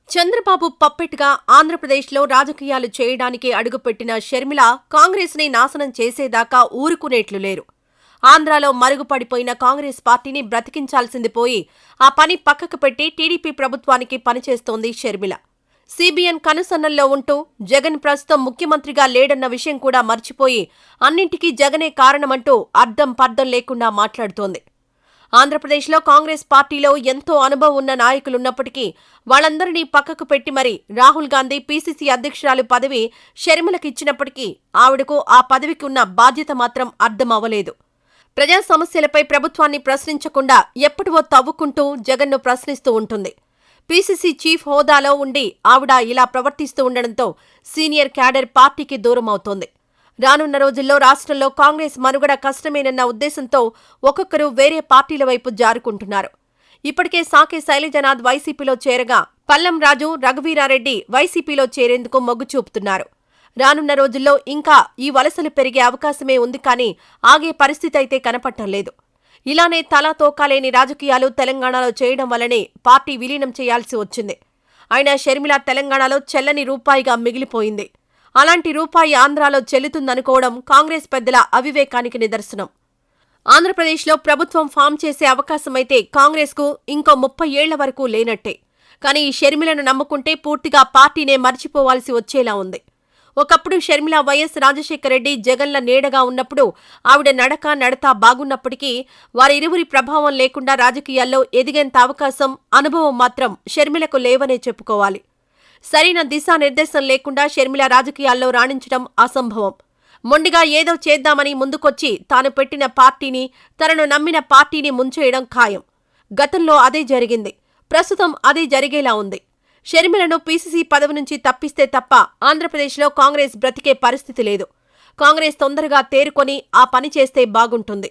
చంద్రబాబు పప్పెట్గా ఆంధ్రప్రదేశ్లో రాజకీయాలు చేయడానికి అడుగుపెట్టిన షర్మిల కాంగ్రెస్ని నాశనం చేసేదాకా ఊరుకునేట్లు లేరు. ఆంధ్రాలో మరుగుపడిపోయిన కాంగ్రెస్ పార్టీని బ్రతికించాల్సింది పోయి ఆ పని పక్కకు పెట్టి టీడీపీ ప్రభుత్వానికి పనిచేస్తోంది షర్మిల. సీబీఎన్ కనుసన్నల్లో ఉంటూ జగన్ ప్రస్తుతం ముఖ్యమంత్రిగా లేడన్న విషయం కూడా మర్చిపోయి అన్నింటికీ జగనే కారణమంటూ అర్థం పర్థం లేకుండా మాట్లాడుతోంది. ఆంధ్రప్రదేశ్లో కాంగ్రెస్ పార్టీలో ఎంతో అనుభవం ఉన్న నాయకులున్నప్పటికీ వాళ్ళందరినీ పక్కకు పెట్టి మరి రాహుల్ గాంధీ పీసీసీ అధ్యక్షురాలు పదవి షర్మిలకిచ్చినప్పటికీ ఆవిడకు ఆ పదవికి ఉన్న బాధ్యత మాత్రం అర్థం అవ్వలేదు. ప్రజా సమస్యలపై ప్రభుత్వాన్ని ప్రశ్నించకుండా ఎప్పుడో తవ్వుకుంటూ జగన్ను ప్రశ్నిస్తూ ఉంటుంది. పీసీసీ చీఫ్ హోదాలో ఉండి ఆవిడ ఇలా ప్రవర్తిస్తూ ఉండడంతో సీనియర్ క్యాడర్ పార్టీకి దూరమవుతోంది. రానున్న రోజుల్లో రాష్ట్రంలో కాంగ్రెస్ మనుగడ కష్టమేనన్న ఉద్దేశంతో ఒక్కొక్కరు వేరే పార్టీల వైపు జారుకుంటున్నారు. ఇప్పటికే సాకే శైలజనాథ్ వైసీపీలో చేరగా పల్లం రాజు, రఘువీరారెడ్డి వైసీపీలో చేరేందుకు మొగ్గు చూపుతున్నారు. రానున్న రోజుల్లో ఇంకా ఈ వలసలు పెరిగే అవకాశమే ఉంది కానీ ఆగే పరిస్థితి అయితే కనపడటం లేదు. ఇలానే తలా తోకాలేని రాజకీయాలు తెలంగాణలో చేయడం వల్లనే పార్టీ విలీనం చేయాల్సి వచ్చింది. అయినా షర్మిల తెలంగాణలో చెల్లని రూపాయిగా మిగిలిపోయింది. అలాంటి రూపాయి ఆంధ్రాలో చెల్లుతుందనుకోవడం కాంగ్రెస్ పెద్దల అవివేకానికి నిదర్శనం. ఆంధ్రప్రదేశ్లో ప్రభుత్వం ఫామ్ చేసే అవకాశమైతే కాంగ్రెస్కు ఇంకో 30 ఏళ్ల వరకు లేనట్టే. కానీ ఈ షర్మిలను నమ్ముకుంటే పూర్తిగా పార్టీనే మర్చిపోవాల్సి వచ్చేలా ఉంది. ఒకప్పుడు షర్మిల వైఎస్ రాజశేఖరరెడ్డి, జగన్ల నీడగా ఉన్నప్పుడు ఆవిడ నడతా బాగున్నప్పటికీ వారిరువురి ప్రభావం లేకుండా రాజకీయాల్లో ఎదిగేంత అవకాశం, అనుభవం మాత్రం షర్మిలకు లేవనే చెప్పుకోవాలి. సరైన దిశానిర్దేశం లేకుండా షర్మిల రాజకీయాల్లో రాణించడం అసంభవం. మొండిగా ఏదో చేద్దామని ముందుకొచ్చి తాను పెట్టిన పార్టీని, తనను నమ్మిన పార్టీని ముంచేయడం ఖాయం. గతంలో అదే జరిగింది, ప్రస్తుతం అదే జరిగేలా ఉంది. షర్మిలను పీసీసీ పదవి నుంచి తప్పిస్తే తప్ప ఆంధ్రప్రదేశ్లో కాంగ్రెస్ బ్రతికే పరిస్థితి లేదు. కాంగ్రెస్ తొందరగా తేరుకొని ఆ పని చేస్తే బాగుంటుంది.